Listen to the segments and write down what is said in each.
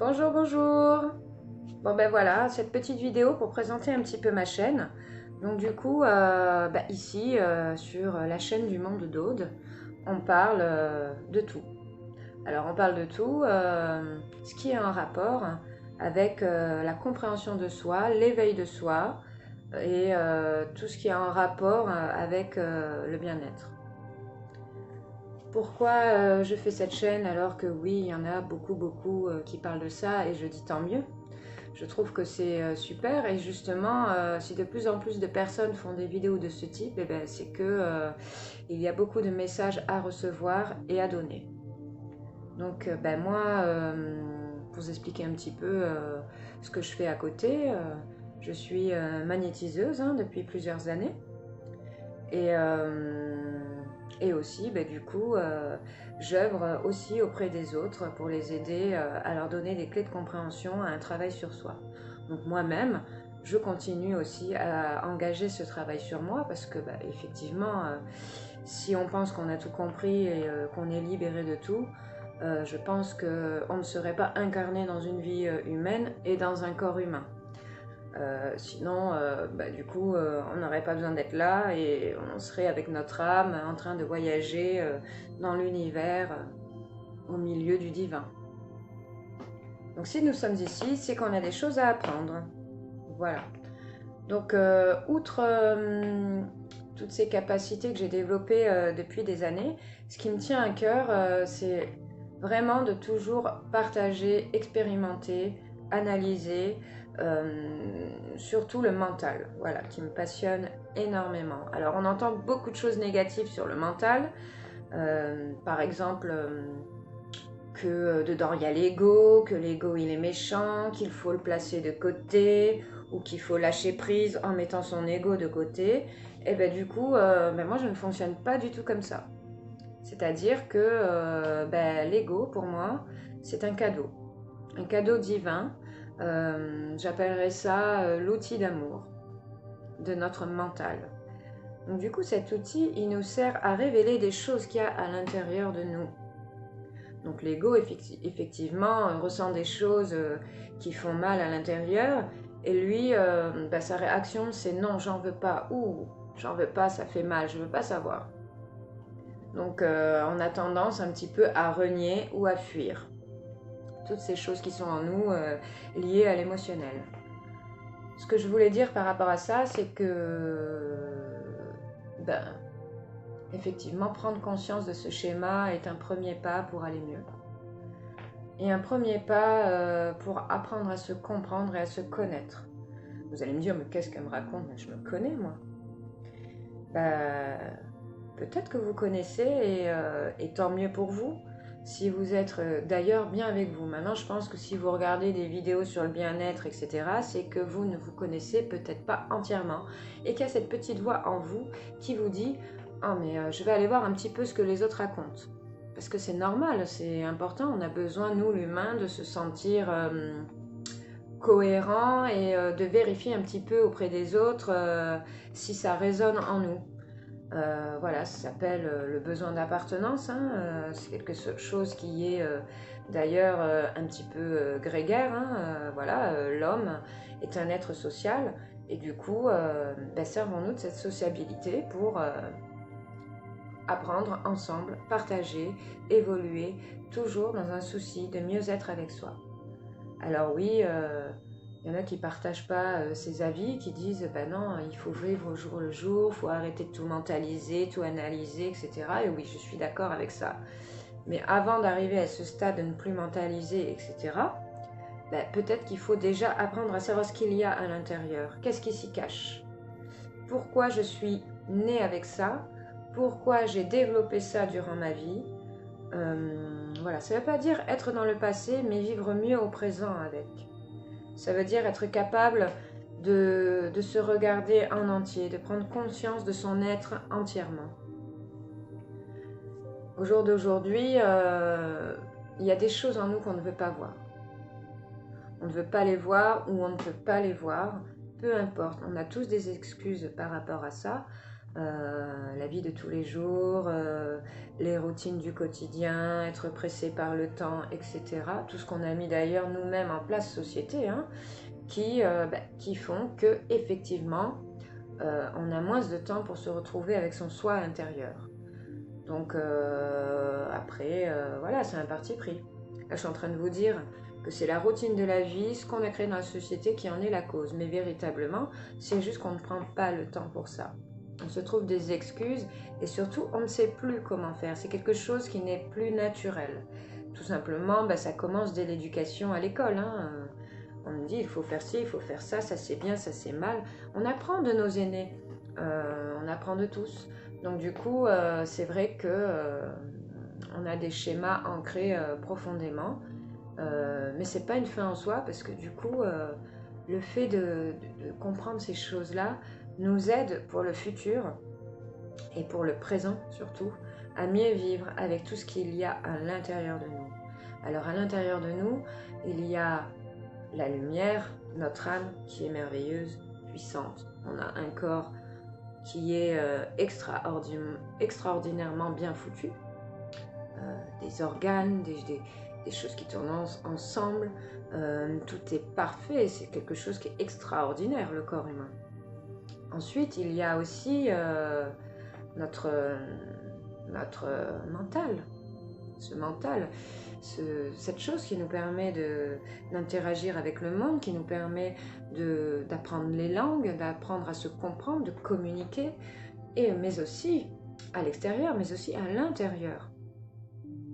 Bonjour, bonjour. Bon ben voilà, cette petite vidéo pour présenter un petit peu ma chaîne. Donc du coup, ici, sur la chaîne du monde d'Aude, on parle de tout. Alors on parle de tout, ce qui est en rapport avec la compréhension de soi, l'éveil de soi et tout ce qui est en rapport avec le bien-être. Pourquoi je fais cette chaîne alors que oui, il y en a beaucoup qui parlent de ça et je dis tant mieux. Je trouve que c'est super et justement, si de plus en plus de personnes font des vidéos de ce type, eh ben, c'est que il y a beaucoup de messages à recevoir et à donner. Donc moi, pour vous expliquer un petit peu ce que je fais à côté, je suis magnétiseuse depuis plusieurs années. Et, euh, et aussi, du coup, j'œuvre aussi auprès des autres pour les aider à leur donner des clés de compréhension à un travail sur soi. Donc moi-même, je continue aussi à engager ce travail sur moi parce que effectivement, si on pense qu'on a tout compris et qu'on est libéré de tout, je pense qu'on ne serait pas incarné dans une vie humaine et dans un corps humain. Sinon, du coup, on n'aurait pas besoin d'être là et on serait avec notre âme en train de voyager dans l'univers au milieu du divin. Donc si nous sommes ici, c'est qu'on a des choses à apprendre. Voilà. Donc, outre toutes ces capacités que j'ai développées depuis des années, ce qui me tient à cœur, c'est vraiment de toujours partager, expérimenter, analyser, surtout le mental, voilà, qui me passionne énormément. Alors, on entend beaucoup de choses négatives sur le mental, par exemple que dedans il y a l'ego, que l'ego il est méchant, qu'il faut le placer de côté ou qu'il faut lâcher prise en mettant son ego de côté. Et du coup, moi je ne fonctionne pas du tout comme ça. C'est-à-dire que l'ego pour moi c'est un cadeau divin. J'appellerais ça l'outil d'amour de notre mental. Donc du coup cet outil il nous sert à révéler des choses qu'il y a à l'intérieur de nous. Donc l'ego, effectivement, ressent des choses qui font mal à l'intérieur. Et lui, sa réaction, c'est non, j'en veux pas. Ou j'en veux pas, ça fait mal, je veux pas savoir. Donc on a tendance un petit peu à renier ou à fuir. Toutes ces choses qui sont en nous liées à l'émotionnel. Ce que je voulais dire par rapport à ça, c'est que, effectivement, prendre conscience de ce schéma est un premier pas pour aller mieux. Et un premier pas pour apprendre à se comprendre et à se connaître. Vous allez me dire, mais qu'est-ce qu'elle me raconte? Je me connais, moi. Bah, peut-être que vous connaissez et tant mieux pour vous. Si vous êtes d'ailleurs bien avec vous. Maintenant, je pense que si vous regardez des vidéos sur le bien-être, etc., c'est que vous ne vous connaissez peut-être pas entièrement et qu'il y a cette petite voix en vous qui vous dit « mais je vais aller voir un petit peu ce que les autres racontent ». Parce que c'est normal, c'est important, on a besoin, nous l'humain, de se sentir cohérent et de vérifier un petit peu auprès des autres si ça résonne en nous. Voilà, ça s'appelle le besoin d'appartenance, c'est quelque chose qui est d'ailleurs un petit peu grégaire, l'homme est un être social et du coup, servons-nous de cette sociabilité pour apprendre ensemble, partager, évoluer, toujours dans un souci de mieux être avec soi. Alors oui, il y en a qui ne partagent pas ces avis, qui disent non, il faut vivre au jour le jour, il faut arrêter de tout mentaliser, tout analyser, etc. Et oui, je suis d'accord avec ça. Mais avant d'arriver à ce stade de ne plus mentaliser, etc., peut-être qu'il faut déjà apprendre à savoir ce qu'il y a à l'intérieur. Qu'est-ce qui s'y cache? Pourquoi je suis née avec ça? Pourquoi j'ai développé ça durant ma vie? Voilà, ça ne veut pas dire être dans le passé, mais vivre mieux au présent avec. Ça veut dire être capable de se regarder en entier, de prendre conscience de son être entièrement. Au jour d'aujourd'hui, il y a des choses en nous qu'on ne veut pas voir. On ne veut pas les voir ou on ne peut pas les voir, peu importe. On a tous des excuses par rapport à ça. la vie de tous les jours, les routines du quotidien, être pressé par le temps, etc. Tout ce qu'on a mis d'ailleurs nous-mêmes en place, société, hein, qui font que effectivement, on a moins de temps pour se retrouver avec son soi intérieur. Donc après, voilà, c'est un parti pris. Là, je suis en train de vous dire que c'est la routine de la vie, ce qu'on a créé dans la société qui en est la cause. Mais véritablement, c'est juste qu'on ne prend pas le temps pour ça. On se trouve des excuses et surtout, on ne sait plus comment faire. C'est quelque chose qui n'est plus naturel. Tout simplement, ça commence dès l'éducation à l'école. Hein. On nous dit, il faut faire ci, il faut faire ça, ça c'est bien, ça c'est mal. On apprend de nos aînés, on apprend de tous. Donc du coup, c'est vrai que on a des schémas ancrés profondément. Mais c'est pas une fin en soi parce que du coup, le fait de comprendre ces choses-là nous aide pour le futur et pour le présent surtout à mieux vivre avec tout ce qu'il y a à l'intérieur de nous. Alors à l'intérieur de nous, il y a la lumière, notre âme qui est merveilleuse, puissante. On a un corps qui est extraordinairement bien foutu, des organes, des choses qui tournent ensemble, tout est parfait, c'est quelque chose qui est extraordinaire, le corps humain. Ensuite, il y a aussi notre mental, ce mental, cette chose qui nous permet d'interagir avec le monde, qui nous permet d'apprendre les langues, d'apprendre à se comprendre, de communiquer, mais aussi à l'extérieur, mais aussi à l'intérieur.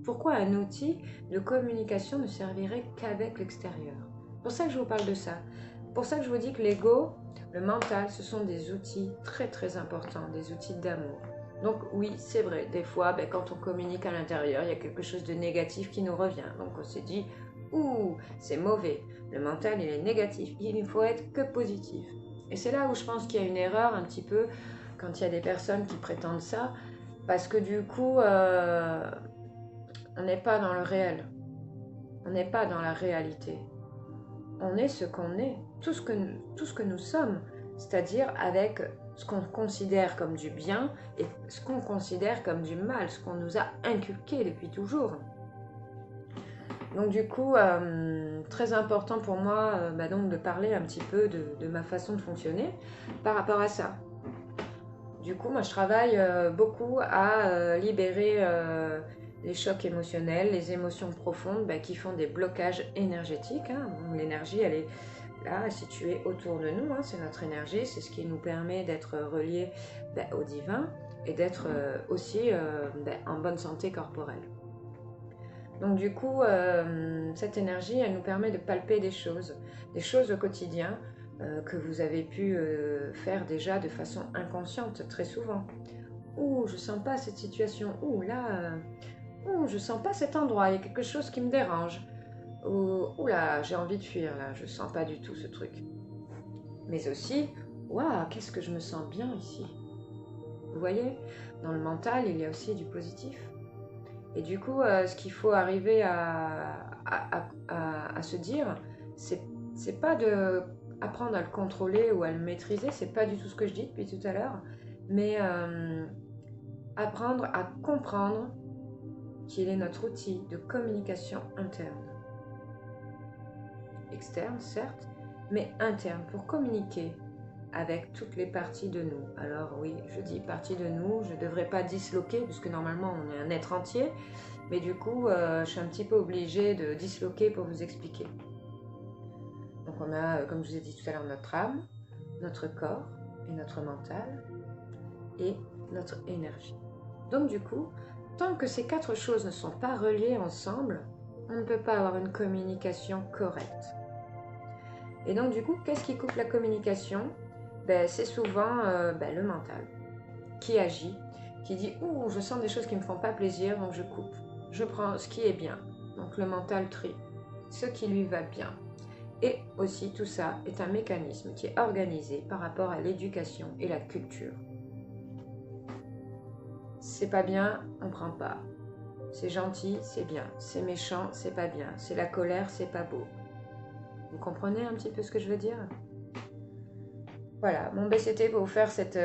Pourquoi un outil de communication ne servirait qu'avec l'extérieur? C'est pour ça que je vous parle de ça. C'est pour ça que je vous dis que l'ego, le mental, ce sont des outils très très importants, des outils d'amour. Donc oui, c'est vrai, des fois, quand on communique à l'intérieur, il y a quelque chose de négatif qui nous revient. Donc on se dit, ouh, c'est mauvais, le mental il est négatif, il ne faut être que positif. Et c'est là où je pense qu'il y a une erreur un petit peu quand il y a des personnes qui prétendent ça, parce que du coup, on n'est pas dans le réel, on n'est pas dans la réalité. On est ce qu'on est, tout ce que nous sommes, c'est-à-dire avec ce qu'on considère comme du bien et ce qu'on considère comme du mal, ce qu'on nous a inculqué depuis toujours. Donc du coup, très important pour moi donc de parler un petit peu de ma façon de fonctionner par rapport à ça. Du coup, moi je travaille beaucoup à libérer les chocs émotionnels, les émotions profondes qui font des blocages énergétiques. Hein. L'énergie, elle est là, située autour de nous, hein. C'est notre énergie, c'est ce qui nous permet d'être reliés au divin et d'être aussi en bonne santé corporelle. Donc du coup, cette énergie, elle nous permet de palper des choses au quotidien que vous avez pu faire déjà de façon inconsciente très souvent. Ouh, je sens pas cette situation. Ouh, là, je sens pas cet endroit. Il y a quelque chose qui me dérange. Ouh là, j'ai envie de fuir là. Je sens pas du tout ce truc. Mais aussi, waouh, qu'est-ce que je me sens bien ici. Vous voyez, dans le mental, il y a aussi du positif. Et du coup, ce qu'il faut arriver à se dire, c'est pas de apprendre à le contrôler ou à le maîtriser, c'est pas du tout ce que je dis depuis tout à l'heure, mais apprendre à comprendre qu'il est notre outil de communication interne. Externe, certes, mais interne, pour communiquer avec toutes les parties de nous. Alors oui, je dis partie de nous, je ne devrais pas disloquer, puisque normalement on est un être entier, mais du coup, je suis un petit peu obligée de disloquer pour vous expliquer. Donc on a, comme je vous ai dit tout à l'heure, notre âme, notre corps et notre mental et notre énergie. Donc du coup, tant que ces 4 choses ne sont pas reliées ensemble, on ne peut pas avoir une communication correcte. Et donc du coup, qu'est-ce qui coupe la communication? C'est souvent le mental qui agit, qui dit « Ouh, je sens des choses qui ne me font pas plaisir, donc je coupe. Je prends ce qui est bien. » Donc le mental trie ce qui lui va bien. Et aussi, tout ça est un mécanisme qui est organisé par rapport à l'éducation et la culture. C'est pas bien, on prend pas. C'est gentil, c'est bien. C'est méchant, c'est pas bien. C'est la colère, c'est pas beau. Vous comprenez un petit peu ce que je veux dire? Voilà, bon ben c'était pour vous faire cette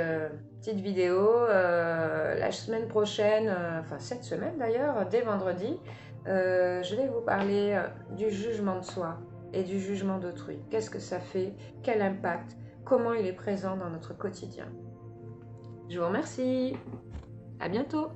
petite vidéo. La semaine prochaine, enfin cette semaine d'ailleurs, dès vendredi, je vais vous parler du jugement de soi et du jugement d'autrui. Qu'est-ce que ça fait? Quel impact? Comment il est présent dans notre quotidien? Je vous remercie. À bientôt.